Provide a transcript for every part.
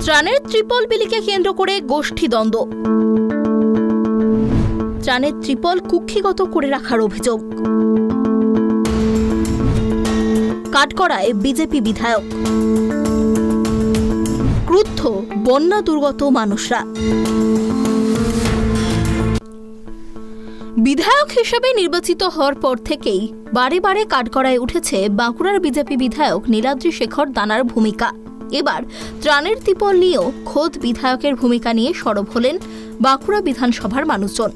ত্রাণের ত্রিপল বিলিকে কেন্দ্র করে গোষ্ঠীদ্বন্দ্ব। ত্রাণের ত্রিপল কুক্ষিগত করে রাখার অভিযোগ। কাঠগড়ায় বিজেপি বিধায়ক। ক্রুদ্ধ বন্যা দুর্গত মানুষরা। বিধায়ক হিসেবে নির্বাচিত হওয়ার পর থেকেই বারে বারে কাঠগড়ায় উঠেছে বাঁকুড়ার বিজেপি বিধায়ক নীলাদ্রি শেখর দানার ভূমিকা। এবার ত্রাণের ত্রিপল নিয়েও খোদ বিধায়কের ভূমিকা নিয়ে সরব হলেন বাঁকুড়া বিধানসভার মানুষজন।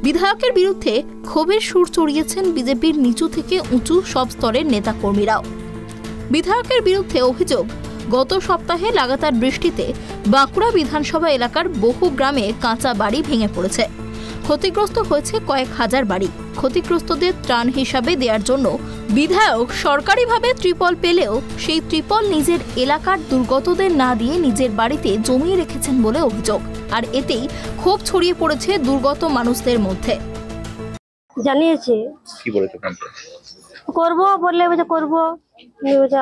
বিধায়কের বিরুদ্ধে ক্ষোভের সুর চড়িয়েছেন বিজেপির নিচু থেকে উঁচু সব স্তরের নেতাকর্মীরাও। বিধায়কের বিরুদ্ধে অভিযোগ, গত সপ্তাহে লাগাতার বৃষ্টিতে বাঁকুড়া বিধানসভা এলাকার বহু গ্রামে কাঁচা বাড়ি ভেঙে পড়েছে। ক্ষতিগ্রস্ত হয়েছে কয়েক হাজার বাড়ি। ক্ষতিগ্রস্তদের ত্রাণ হিসাবে দেওয়ার জন্য বিধায়ক সরকারিভাবে ত্রিপল পেলেও সেই ত্রিপল নিজের এলাকার দুর্গতদের না দিয়ে নিজের বাড়িতে জমিয়ে রেখেছেন বলে অভিযোগ। আর এতেই ক্ষোভ ছড়িয়ে পড়েছে দুর্গত মানুষদের মধ্যে। জানিয়েছে কি বলেছে, করবো বললে করবো,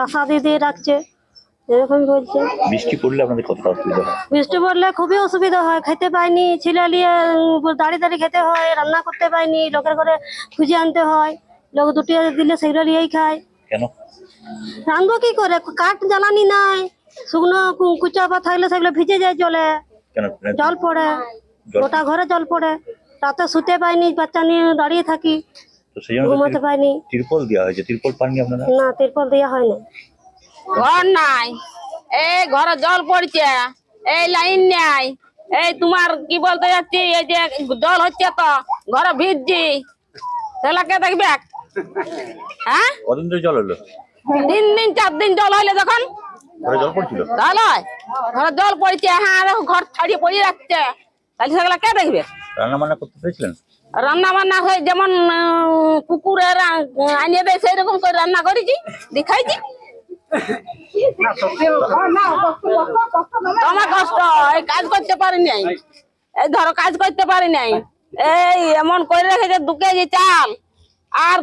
আশা দিয়ে রাখছে, এরকম বলছে। বৃষ্টি পড়লে আপনাদের কতটা অসুবিধা হয়? বৃষ্টি পড়লে খুবই অসুবিধা হয়, খেতে পাইনি, ছেলে নিয়ে দাঁড়িয়ে দাঁড়িয়ে খেতে হয়, রান্না করতে পাইনি, লোকের ঘরে খুঁজে আনতে হয়, লোক দুটি দিলে সেগুলো নিয়েই খায়। কেন রাঁধবো কি করে, কাঠ জ্বালানি নাই, শুকনো কুচা বা থাকলে সেগুলো ভিজে যায় জলে, জল পড়ে, গোটা ঘরে জল পড়ে, রাতে শুতে পাইনি, বাচ্চা নিয়ে দাঁড়িয়ে থাকি, ঘুমাতে পাইনি। তিরপল দেওয়া হয়েছে, তিরপল পাননি আপনারা? না, তিরপল দেওয়া হয় না। ঘর নাই, এই ঘরে জল পড়ছে, এই লাইন নাই, এই তোমার কি বলতে যাচ্ছি, এই যে জল হচ্ছে তো ঘরে ভিজছি, সেগুলা কে দেখবে? হ্যাঁ, কতদিন ধরে জল হলো? 3 দিন 4 দিন জল হইলে যখন ঘরে জল পড়ছিল, তাহলে ঘরে জল পড়ছে, হ্যাঁ ঘর ছাড়িয়ে পড়ে যাচ্ছে, তাহলে সেগুলা কে দেখবে? রান্না বান্না করতে পেরেছিলেন? রান্না বান্না হয় যেমন কুকুরের আনিয়ে দেয় সেই রকম করে রান্না করেছি, দেখাইছি। তোমার কষ্ট, এই কাজ করতে পারি নাই, এই ধরো কাজ করতে পারি নাই, এই এমন করে রেখেছে 2 কেজি চাল, আর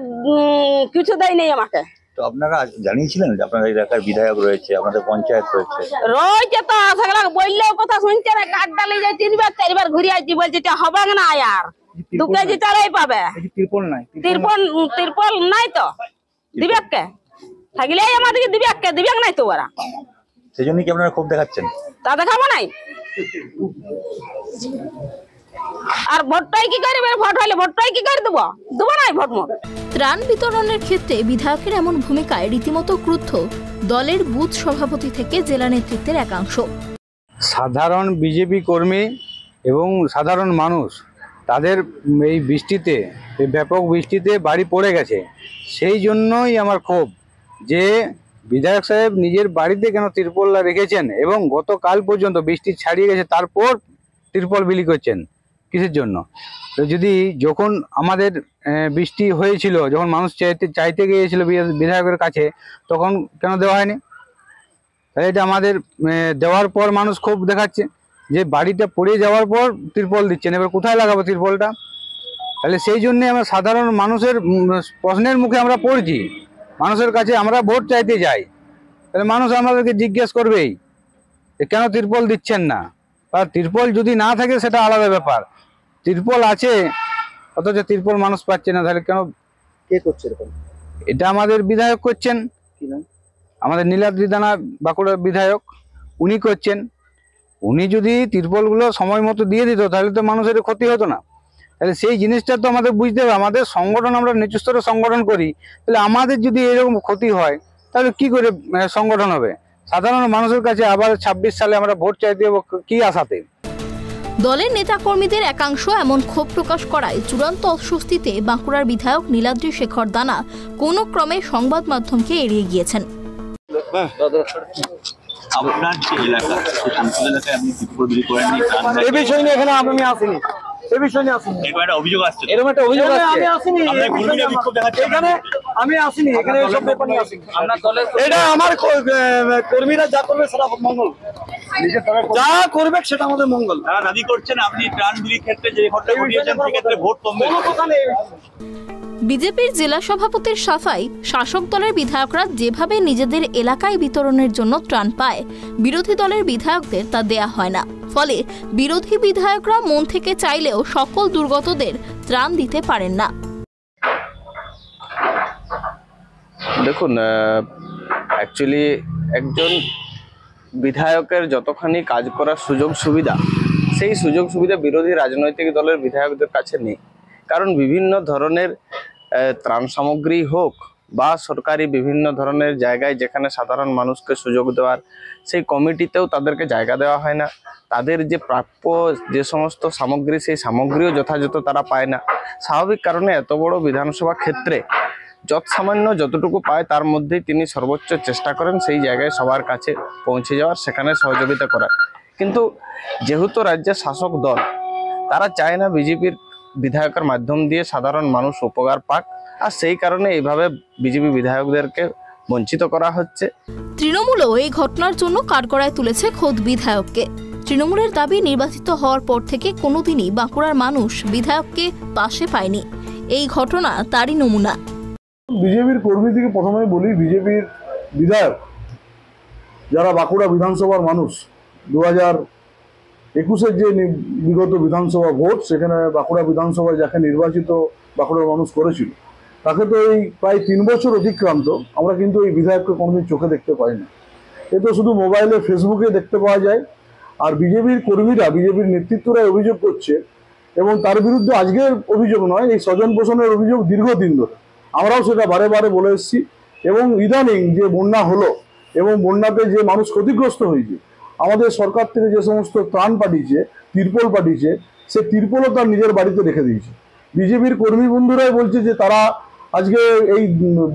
কিছু দেয় নেই আমাকে। তো আপনারা জানিয়েছিলেন যে আপনার এলাকার বিধায়ক রয়েছে, আমাদের পঞ্চায়েত রয়েছে? রয়েছে তো, সেগুলা বললেও কথা শুনছে না। কাঠ ডালি যায় 3বার 4বার ঘুরে আসছি, বলছে হবে না আর 2 কেজি চালই পাবে। তিরপল নাই, তিরপল নাই তো দিবে কে? থাকলে আমাদেরকে দিবে কে? দিবে নাই তো ওরা, সেই জন্য কি আপনারা ক্ষোভ দেখাচ্ছেন? তা দেখাবো নাই। আর ভোটটাই কি করবে? ভোট হলে ভোটটাই কি করে দেবো? দেবো নাই ভোট মোট। ত্রাণ বিতরণের ক্ষেত্রে বিধায়কের এমন ভূমিকায় রীতিমতো ক্রুদ্ধ দলের বুথ সভাপতি থেকে জেলা নেতৃত্বের একাংশ। সাধারণ বিজেপি কর্মী এবং সাধারণ মানুষ, তাদের এই বৃষ্টিতে, এই ব্যাপক বৃষ্টিতে বাড়ি পড়ে গেছে, সেই জন্যই আমার ক্ষোভ যে বিধায়ক সাহেব নিজের বাড়িতে কেন তিরপল রেখেছেন, এবং গতকাল পর্যন্ত বৃষ্টি ছাড়িয়ে গেছে তারপর তিরপল বিলি করছেন কিসের জন্য? তো যদি যখন আমাদের বৃষ্টি হয়েছিল, যখন মানুষ চাইতে গিয়েছিল বিধায়কের কাছে, তখন কেন দেওয়া হয়নি? তাহলে এটা আমাদের দেওয়ার পর মানুষ ক্ষোভ দেখাচ্ছে যে বাড়িটা পড়ে যাওয়ার পর তিরপল দিচ্ছেন, এবার কোথায় লাগাবো তিরপলটা? তাহলে সেই জন্যে আমরা সাধারণ মানুষের প্রশ্নের মুখে আমরা পড়ছি, মানুষের কাছে আমরা ভোট চাইতে যাই, তাহলে মানুষ আমাদেরকে জিজ্ঞেস করবেই যে কেন তিরপল দিচ্ছেন না। আর তিরপল যদি না থাকে সেটা আলাদা ব্যাপার, তিরপল আছে অথচ তিরপল মানুষ পাচ্ছে না, তাহলে কেন? কে করছে এরকম? এটা আমাদের বিধায়ক করছেন, আমাদের নীলাদ্রি দানা বাঁকুড়ার বিধায়ক, উনি করছেন। উনি যদি তিরপলগুলো সময় মতো দিয়ে দিত তাহলে তো মানুষের ক্ষতি হতো না। তাহলে সেই জিনিসটা তো আমাদের বুঝতে হবে। আমাদের সংগঠন, আমরা নিচু স্তরে সংগঠন করি, তাহলে আমাদের যদি এরকম ক্ষতি হয় তাহলে কি করে সংগঠন হবে? সাধারণ মানুষের কাছে আবার 26 সালে আমরা ভোট চাইতে হবে কি আশাতে? দলের নেতাকর্মীদের একাংশ এমন ক্ষোভ প্রকাশ করায় চূড়ান্ত অস্বস্তিতে বাঁকুড়ার বিধায়ক নীলাদ্রি শেখর দানা কোনো ক্রমে সংবাদ মাধ্যমকে এড়িয়ে গিয়েছেন। আপনার যে এলাকা, এলাকায় আপনি তিরপল বিলি করেননি, এই বিষয় নিয়ে এখানে আমি আসিনি, এই বিষয় নিয়ে আসিনি। এরকম একটা অভিযোগ আসছে, এরকম একটা অভিযোগ আসছে, আমি আসিনি, এখানে আমি আসিনি, এখানে সব ব্যাপার নিয়ে আসিনি। এটা আমার কর্মীরা যা করবে সেটা মঙ্গল, যা করবে সেটা আমাদের মঙ্গল। দাবি করছেন আপনি ত্রাণ বিলির ক্ষেত্রে যে ভোটটা ঘটিয়েছেন সেক্ষেত্রে ভোট কমবে। বিজেপির জেলা সভাপতির সাফাই, শাসক দলের বিধায়করা যেভাবে নিজেদের এলাকায় বিতরণের জন্য ত্রাণ পায়, বিরোধী দলের বিধায়কদের তা দেয়া হয় না। ফলে বিরোধী বিধায়করা মন থেকে চাইলেও সকল দুর্গতদের ত্রাণ দিতে পারেন না। দেখুন, অ্যাকচুয়ালি একজন বিধায়কের যতখানি কাজ করার সুযোগ সুবিধা, সেই সুযোগ সুবিধা বিরোধী রাজনৈতিক দলের বিধায়কদের কাছে নেই। কারণ বিভিন্ন ধরনের ত্রাণ সামগ্রী হোক বা সরকারি বিভিন্ন ধরনের জায়গায় যেখানে সাধারণ মানুষকে সুযোগ দেওয়ার, সেই কমিটিতেও তাদেরকে জায়গা দেওয়া হয় না। তাদের যে প্রাপ্য যে সমস্ত সামগ্রী, সেই সামগ্রীও যথাযথ তারা পায় না। স্বাভাবিক কারণে এত বড় বিধানসভা ক্ষেত্রে যৎসামান্য যতটুকু পায় তার মধ্যেই তিনি সর্বোচ্চ চেষ্টা করেন সেই জায়গায় সবার কাছে পৌঁছে যাওয়ার, সেখানে সহযোগিতা করার। কিন্তু যেহেতু রাজ্যের শাসক দল তারা চায় না বিজেপির বিধায়কের মাধ্যম দিয়ে সাধারণ মানুষ উপকার পাক, আর সেই কারণে এইভাবে বিজেপি বিধায়কদেরকে বঞ্চিত করা হচ্ছে। তৃণমূলও এই ঘটনার জন্য কাঠগড়ায় তুলেছে খোদ বিধায়ককে। তৃণমূলের দাবি, নির্বাচিত হওয়ার পর থেকে কোনোদিনই বাঁকুড়ার মানুষ বিধায়ককে পাশে পায়নি। এই ঘটনা তারই নমুনা। বিজেপির কর্মী থেকে প্রথমে বলি, বিজেপির বিধায়ক যারা বাঁকুড়া বিধানসভার মানুষ, 2021-এর যে বিগত বিধানসভা ভোট, সেখানে বাঁকুড়া বিধানসভায় যাকে নির্বাচিত বাঁকুড়ার মানুষ করেছিল, তাকে তো এই প্রায় 3 বছর অতিক্রান্ত আমরা কিন্তু এই বিধায়ককে কোনোদিন চোখে দেখতে পাই না। এ তো শুধু মোবাইলে, ফেসবুকে দেখতে পাওয়া যায়। আর বিজেপির কর্মীরা, বিজেপির নেতৃত্বরা অভিযোগ করছে, এবং তার বিরুদ্ধে আজকের অভিযোগ নয়, এই স্বজন পোষণের অভিযোগ দীর্ঘদিন ধরে আমরাও সেটা বারে বারে বলে এসেছি। এবং ইদানিং যে বন্যা হলো এবং বন্যাতে যে মানুষ ক্ষতিগ্রস্ত হয়েছে, আমাদের সরকার থেকে যে সমস্ত ত্রাণ পাঠিয়েছে, তিরপল পাঠিয়েছে, সে তিরপলও তার নিজের বাড়িতে রেখে দিয়েছে। বিজেপির কর্মী বন্ধুরাই বলছে যে তারা আজকে এই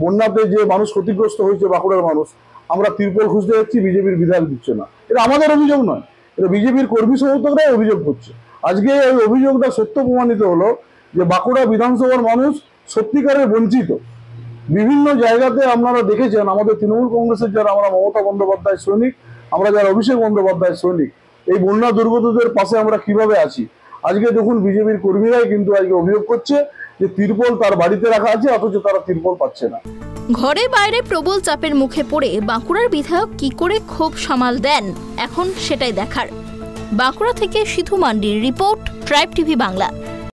বন্যাতে যে মানুষ ক্ষতিগ্রস্ত হয়েছে, বাঁকুড়ার মানুষ, আমরা তিরপল খুঁজতে যাচ্ছি, বিজেপির বিধায়ক দিচ্ছে না। এটা আমাদের অভিযোগ নয়, এটা বিজেপির কর্মী সমর্থকরাই অভিযোগ করছে। আজকে এই অভিযোগটা সত্য প্রমাণিত হলো যে বাঁকুড়া বিধানসভার মানুষ সত্যিকারের বঞ্চিত। বিভিন্ন জায়গাতে আপনারা দেখেছেন, আমাদের তৃণমূল কংগ্রেসের যারা, আমরা মমতা বন্দ্যোপাধ্যায় সৈনিক, আমরা যারা অভিষেক বন্দ্যোপাধ্যায় সৈনিক, এই বন্যা দুর্গতদের পাশে আমরা কিভাবে আছি। আজকে দেখুন, বিজেপির কর্মীরাই কিন্তু আজকে অভিযোগ করছে যে তিরপল তার বাড়িতে রাখা আছে, অথচ তারা তিরপল পাচ্ছে না। ঘরে বাইরে প্রবল চাপের মুখে পড়ে বাঁকুড়ার বিধায়ক কি করে ক্ষোভ সামাল দেন, এখন সেটাই দেখার। বাঁকুড়া থেকে সিধু মান্ডির রিপোর্ট, ট্রাইব টিভি বাংলা।